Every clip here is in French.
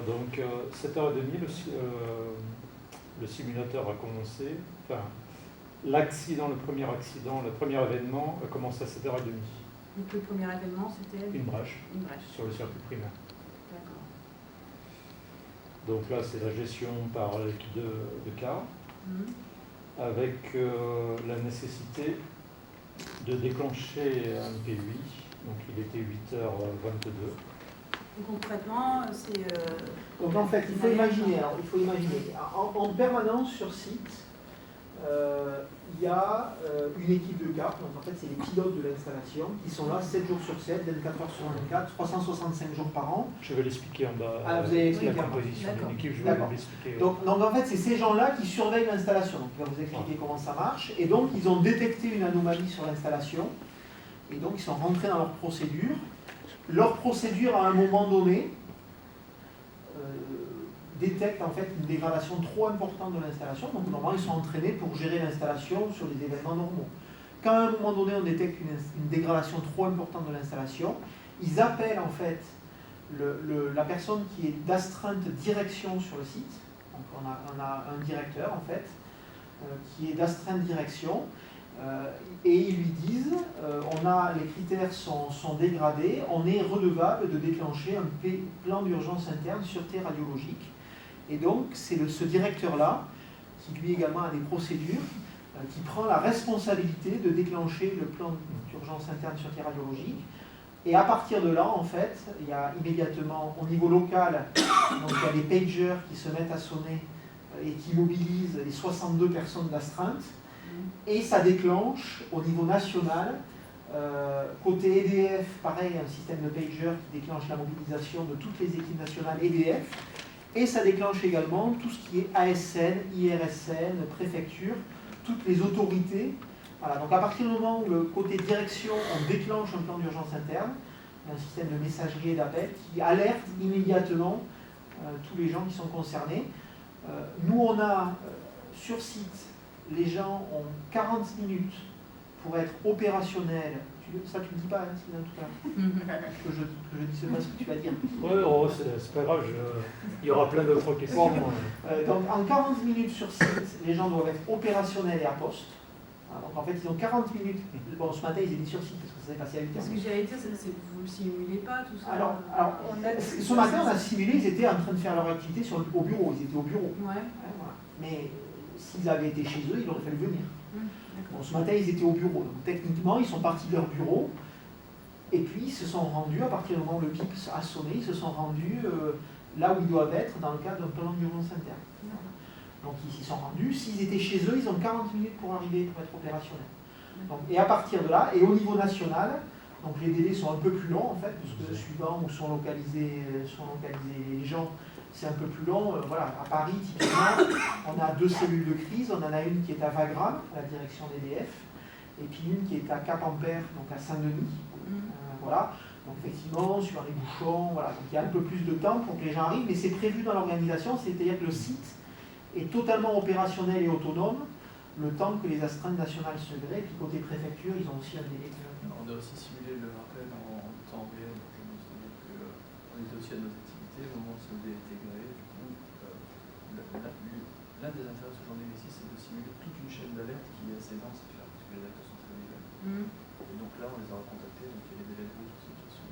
donc 7h30, le simulateur a commencé. Enfin, l'accident, le premier événement a commencé à 7h30. Donc le premier événement, c'était une brèche sur le circuit primaire. D'accord. Donc là, c'est la gestion par l'équipe de cas, avec la nécessité de déclencher un PUI. Donc il était 8h22. Donc concrètement, c'est... Donc en fait, il faut imaginer, en permanence sur site, il y a une équipe de gars, donc en fait c'est les pilotes de l'installation, qui sont là 7 jours sur 7, 24 heures sur 24, 365 jours par an. Je vais l'expliquer en bas. Ah, vous allez expliquer la composition d'une équipe, je vais l'expliquer. Donc en fait, c'est ces gens-là qui surveillent l'installation. Donc il va vous expliquer comment ça marche. Et donc ils ont détecté une anomalie sur l'installation. Et donc ils sont rentrés dans leur procédure. Leur procédure, à un moment donné, détecte en fait une dégradation trop importante de l'installation. Donc normalement, ils sont entraînés pour gérer l'installation sur les événements normaux. Quand à un moment donné, on détecte une dégradation trop importante de l'installation, ils appellent en fait la personne qui est d'astreinte direction sur le site. Donc on a un directeur en fait, qui est d'astreinte direction. Et ils lui disent, les critères sont dégradés, on est redevable de déclencher un plan d'urgence interne sûreté radiologique. Et donc c'est ce directeur-là, qui lui également a des procédures, qui prend la responsabilité de déclencher le plan d'urgence interne sûreté radiologique. Et à partir de là, en fait, il y a immédiatement, au niveau local, donc il y a des pagers qui se mettent à sonner et qui mobilisent les 62 personnes d'astreinte. Et ça déclenche au niveau national, côté EDF, pareil, un système de pager qui déclenche la mobilisation de toutes les équipes nationales EDF, et ça déclenche également tout ce qui est ASN, IRSN, préfecture, toutes les autorités. Voilà, donc à partir du moment où le côté direction, on déclenche un plan d'urgence interne, un système de messagerie et d'appel qui alerte immédiatement tous les gens qui sont concernés. Nous, on a sur site, les gens ont 40 minutes pour être opérationnels. Ça, tu ne dis pas, hein, Sylvain, tout à l'heure. Que je dise pas ce que tu vas dire. Oui, c'est pas grave, il y aura plein d'autres questions. Donc, en 40 minutes sur site, les gens doivent être opérationnels et à poste. Donc, en fait, ils ont 40 minutes. Bon, ce matin, ils étaient sur site parce que ça s'est passé à 8h. Parce que j'allais dire, vous ne simulez pas tout ça. Alors ce matin, on a simulé, ils étaient en train de faire leur activité au bureau. Ils étaient au bureau. Ouais. Voilà. Mais s'ils avaient été chez eux, il aurait fallu venir. Bon, ce matin, ils étaient au bureau. Donc, techniquement, ils sont partis de leur bureau. Et puis, ils se sont rendus, à partir du moment où le bip a sonné, ils se sont rendus là où ils doivent être dans le cadre d'un plan d'urgence interne. Donc, ils s'y sont rendus. S'ils étaient chez eux, ils ont 40 minutes pour arriver, pour être opérationnels. Donc, et à partir de là, et au niveau national, donc les délais sont un peu plus longs, en fait, puisque suivant où sont localisés les gens, c'est un peu plus long. Voilà, à Paris, typiquement, on a 2 cellules de crise. On en a une qui est à Wagram, à la direction d'EDF, et puis une qui est à Cap-en-Père, donc à Saint-Denis. Voilà. Donc effectivement, sur les bouchons, voilà. Donc il y a un peu plus de temps pour que les gens arrivent, mais c'est prévu dans l'organisation, c'est-à-dire que le site est totalement opérationnel et autonome, le temps que les astreintes nationales se grèvent. Et puis côté préfecture, ils ont aussi un délai. On a aussi simulé le rappel en temps réel, c'est-à-dire qu'on était aussi à nos activités au moment où ce délai était grévé. Du coup, l'un des intérêts de ce genre d'exercice, c'est de simuler toute une chaîne d'alerte qui est assez dense à faire, parce que les acteurs sont très divers. Et donc là, on les a recontactés, donc il y a des délais de route aussi qui sont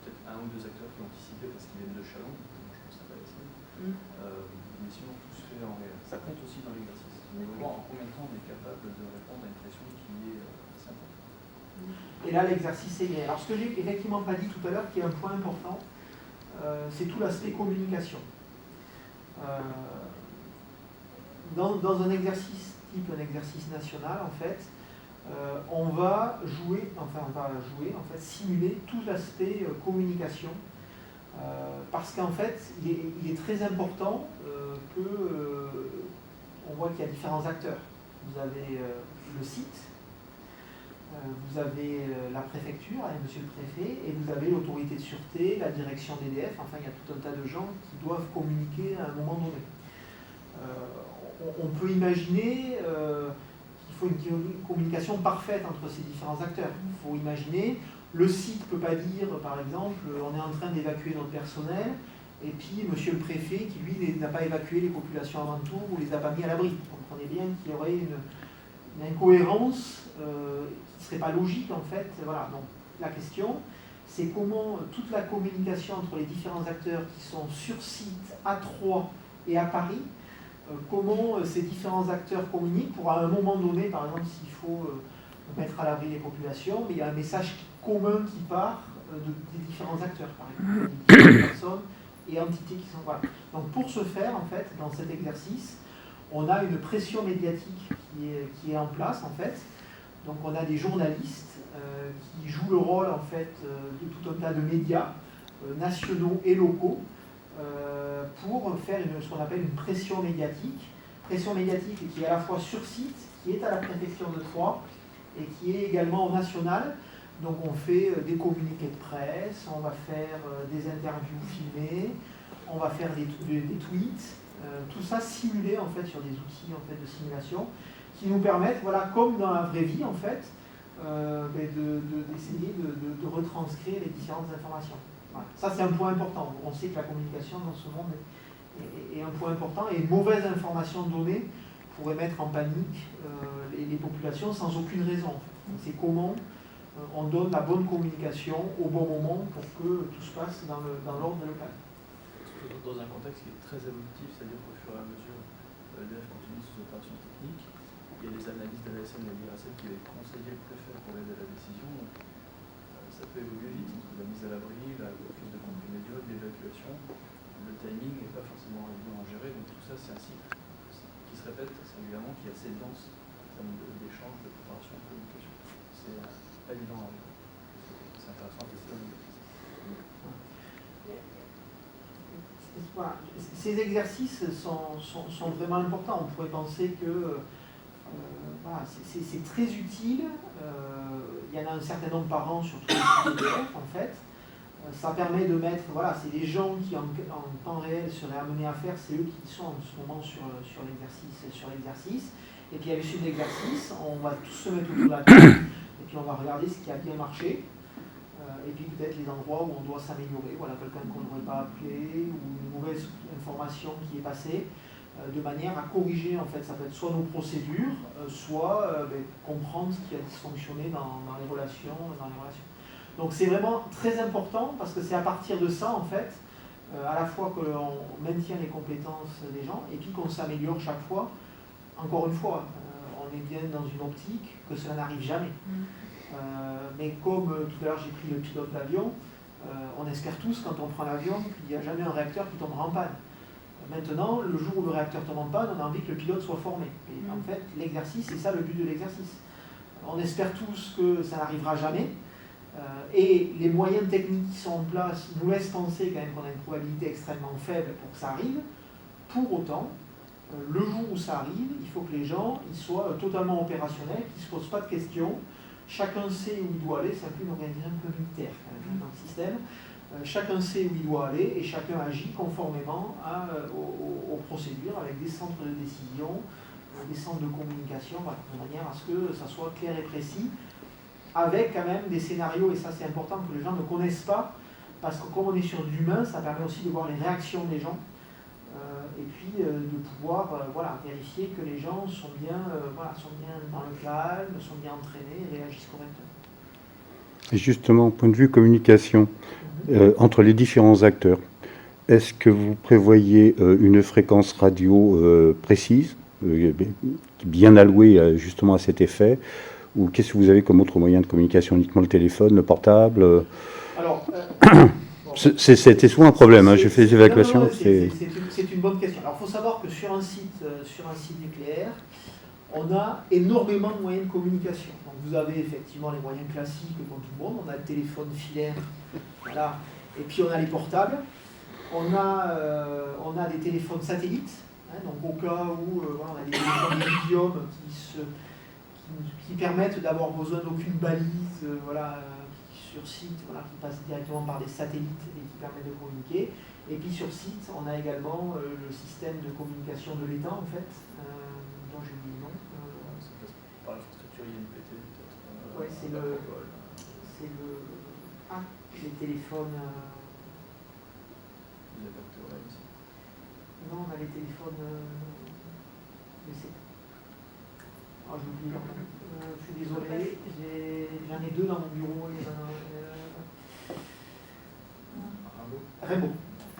peut-être 1 ou 2 acteurs qui ont anticipé parce qu'ils viennent de Chalon, donc je pense que ça va essayer. Mais sinon, tout se fait en réel. Ça compte aussi dans l'exercice. On va voir en combien de temps on est capable de répondre à une pression qui est assez importante. Et là, l'exercice est lié. Alors, ce que j'ai effectivement pas dit tout à l'heure, qui est un point important, c'est tout l'aspect communication. Dans un exercice type un exercice national, en fait, on va simuler tout l'aspect communication, parce qu'en fait, il est très important on voit qu'il y a différents acteurs. Vous avez le site, vous avez la préfecture avec monsieur le préfet, et vous avez l'autorité de sûreté, la direction d'EDF, enfin il y a tout un tas de gens qui doivent communiquer à un moment donné. On peut imaginer qu'il faut une communication parfaite entre ces différents acteurs. Il faut imaginer, le site ne peut pas dire, par exemple, on est en train d'évacuer notre personnel, et puis monsieur le préfet qui lui n'a pas évacué les populations alentours ou les a pas mis à l'abri. Vous comprenez bien qu'il y aurait une incohérence qui ne serait pas logique en fait. Voilà, donc la question c'est comment toute la communication entre les différents acteurs qui sont sur site à Troyes et à Paris, comment ces différents acteurs communiquent pour à un moment donné, par exemple s'il faut mettre à l'abri les populations, mais il y a un message commun qui part des différents acteurs, par exemple, des différentes personnes et entités qui sont... Voilà. Donc pour ce faire, en fait, dans cet exercice, on a une pression médiatique qui est en place, en fait. Donc on a des journalistes qui jouent le rôle, en fait, de tout un tas de médias nationaux et locaux pour faire ce qu'on appelle une pression médiatique qui est à la fois sur site, qui est à la préfecture de Troyes et qui est également au national. Donc on fait des communiqués de presse, on va faire des interviews filmées, on va faire des tweets, tout ça simulé en fait sur des outils en fait de simulation qui nous permettent, voilà, comme dans la vraie vie en fait, d'essayer de retranscrire les différentes informations. Voilà. Ça c'est un point important. On sait que la communication dans ce monde est un point important et une mauvaise information donnée pourrait mettre en panique les populations sans aucune raison. En fait. C'est comment on donne la bonne communication au bon moment pour que tout se passe dans l'ordre local. Dans un contexte qui est très évolutif, c'est-à-dire qu'au fur et à mesure, l'EDF continue ses opérations techniques, il y a les analystes de l'ASN et de l'IRSN qui avaient conseillé le préfet pour aider à la décision. Donc, ça peut évoluer vite entre la mise à l'abri, la prise de contenu médiocre, l'évacuation. Le timing n'est pas forcément évident à gérer, donc tout ça c'est un cycle qui se répète singulièrement, qui est assez dense en termes d'échange, de préparation, de communication. C'est pas évident à gérer. C'est intéressant à tester. Voilà. Ces exercices sont vraiment importants. On pourrait penser que voilà, c'est très utile. Il y en a un certain nombre par an sur tous les EDF en fait. Ça permet de mettre, voilà, c'est les gens qui en temps réel seraient amenés à faire, c'est eux qui sont en ce moment sur l'exercice. Et puis à l'issue de l'exercice, on va tous se mettre autour de la table et puis on va regarder ce qui a bien marché. Et puis peut-être les endroits où on doit s'améliorer, voilà, quelqu'un qu'on n'aurait pas appelé, ou une mauvaise information qui est passée, de manière à corriger, en fait, ça peut être soit nos procédures, soit comprendre ce qui a dysfonctionné dans les relations. Donc c'est vraiment très important, parce que c'est à partir de ça, en fait, à la fois que l'on maintient les compétences des gens, et puis qu'on s'améliore chaque fois. Encore une fois, on est bien dans une optique que cela n'arrive jamais. Mais comme tout à l'heure j'ai pris le pilote d'avion, on espère tous quand on prend l'avion qu'il n'y a jamais un réacteur qui tombera en panne. Maintenant, le jour où le réacteur tombe en panne, on a envie que le pilote soit formé. Et en fait, l'exercice, c'est ça le but de l'exercice. On espère tous que ça n'arrivera jamais. Et les moyens techniques qui sont en place nous laissent penser quand même qu'on a une probabilité extrêmement faible pour que ça arrive. Pour autant, le jour où ça arrive, il faut que les gens ils soient totalement opérationnels, qu'ils ne se posent pas de questions. Chacun sait où il doit aller, c'est un peu une organisation un peu militaire quand même, dans le système. Chacun sait où il doit aller et chacun agit conformément aux procédures avec des centres de décision, des centres de communication, voilà, de manière à ce que ça soit clair et précis, avec quand même des scénarios, et ça c'est important que les gens ne connaissent pas, parce que comme on est sur de l'humain, ça permet aussi de voir les réactions des gens, et puis de pouvoir voilà, vérifier que les gens sont bien dans le calme, sont bien entraînés et réagissent correctement. Et justement, au point de vue communication, entre les différents acteurs, est-ce que vous prévoyez une fréquence radio précise, bien allouée justement à cet effet, ou qu'est-ce que vous avez comme autre moyen de communication? Uniquement le téléphone, le portable? Alors, c'était souvent un problème, hein, j'ai fait des évacuations. C'est une bonne question. Alors il faut savoir que sur un site nucléaire, on a énormément de moyens de communication. Donc vous avez effectivement les moyens classiques comme tout le monde, on a le téléphone filaire, voilà, et puis on a les portables, on a des téléphones satellites, hein, donc au cas où voilà, on a des téléphones Iridium qui permettent d'avoir besoin d'aucune balise, voilà, sur site, voilà, qui passe directement par des satellites et qui permettent de communiquer. Et puis sur site, on a également le système de communication de l'État, en fait, dont j'ai oublié le nom. Ça passe par l'infrastructure INPT, peut-être. Oui, c'est les téléphones... vous êtes acteur là aussi? Non, on a les téléphones WC. Ah, j'ai oublié leur nom. Je suis désolé, j'en ai deux dans mon bureau. Rainbow.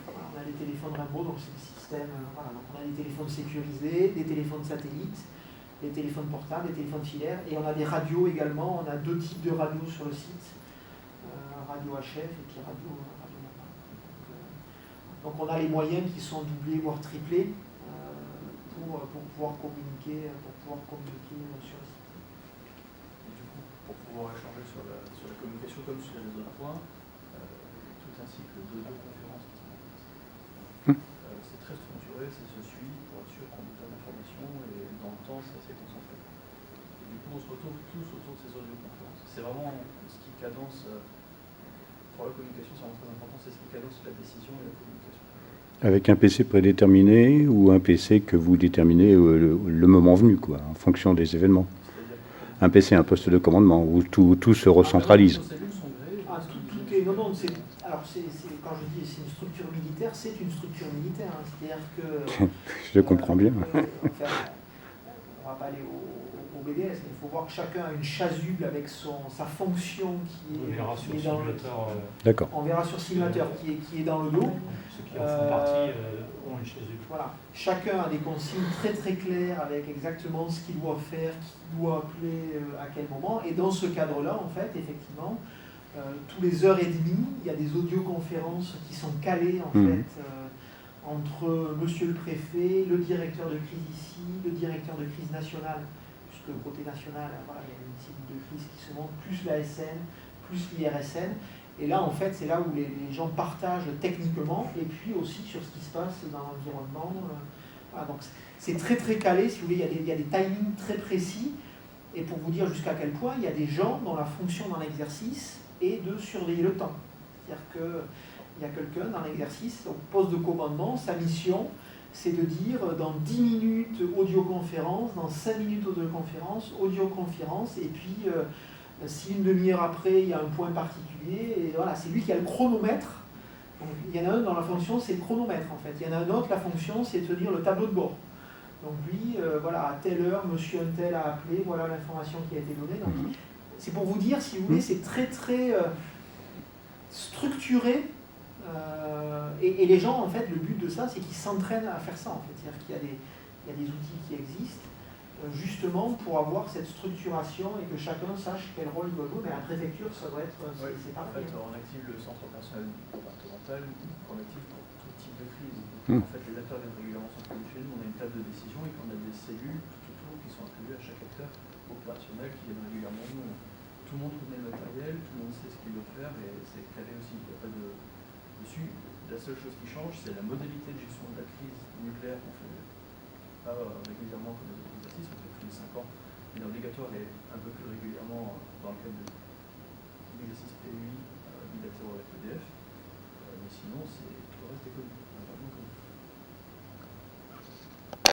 Voilà, on a les téléphones Rainbow, donc c'est le système. Voilà, donc on a des téléphones sécurisés, des téléphones satellites, des téléphones portables, des téléphones filaires, et on a des radios également. On a deux types de radios sur le site, radio HF et puis radio normale. Donc on a les moyennes qui sont doublés voire triplés pour pouvoir communiquer sur le site. Et du coup, pour pouvoir échanger sur la communication comme sur les réseaux de points, tout un cycle d'audioconférence qui se met en place. C'est très structuré, ça se suit pour être sûr qu'on donne l'information et dans le temps, c'est assez concentré. Et du coup, on se retrouve tous autour de ces audioconférences. C'est vraiment ce qui cadence, pour la communication, c'est vraiment très important, c'est ce qui cadence la décision et la communication. Avec un PC prédéterminé ou un PC que vous déterminez le moment venu, quoi, en fonction des événements. Un PC, un poste de commandement, où tout se recentralise. Tout est, non, alors quand je dis c'est une structure militaire, c'est une structure militaire. Hein, c'est-à-dire que... Je le comprends bien. Enfin, on ne va pas aller au BDS, mais il faut voir que chacun a une chasuble avec sa fonction qui est dans le... D'accord. On verra sur simulateur qui est dans le dos. Ceux qui en font partie ont une chasuble. Voilà. Chacun a des consignes très très claires avec exactement ce qu'il doit faire, qui doit appeler à quel moment. Et dans ce cadre-là, en fait, effectivement, tous les heures et demie, il y a des audioconférences qui sont calées en fait entre monsieur le préfet, le directeur de crise ici, le directeur de crise nationale, puisque côté national, voilà, il y a une cible de crise qui se monte, plus la SN, plus l'IRSN. Et là, en fait, c'est là où les gens partagent techniquement et puis aussi sur ce qui se passe dans l'environnement. Voilà, donc c'est très très calé, si vous voulez, il y a des timings très précis. Et pour vous dire jusqu'à quel point, il y a des gens dont la fonction dans l'exercice est de surveiller le temps. C'est-à-dire qu'il y a quelqu'un dans l'exercice, au poste de commandement, sa mission, c'est de dire dans 10 minutes audioconférence, dans 5 minutes audioconférence, et puis si une demi-heure après, il y a un point particulier, et voilà, c'est lui qui a le chronomètre. Donc, il y en a un dans la fonction, c'est le chronomètre en fait. Il y en a un autre, la fonction, c'est de tenir le tableau de bord. Donc lui, voilà, à telle heure, monsieur un tel a appelé, voilà l'information qui a été donnée. Donc, c'est pour vous dire, si vous voulez, c'est très très structuré. Et les gens, en fait, le but de ça, c'est qu'ils s'entraînent à faire ça, en fait. C'est-à-dire qu'il y a des outils qui existent, justement pour avoir cette structuration et que chacun sache quel rôle il doit jouer. Mais la préfecture, ça doit être... c'est pareil. En fait, on active le centre opérationnel départemental, qu'on active pour tout type de crise. En fait, les acteurs viennent régulièrement s'introduire chez nous, on a une table de décision et qu'on a des cellules tout autour qui sont attribuées à chaque acteur opérationnel qui viennent régulièrement nous. Tout le monde connaît le matériel, tout le monde sait ce qu'il doit faire et c'est calé aussi. Il n'y a pas de... Dessus, la seule chose qui change, c'est la modalité de gestion de la crise nucléaire qu'on fait pas régulièrement comme les autres exercices, on fait tous les 5 ans. Mais l'obligatoire est un peu plus régulièrement dans le cadre de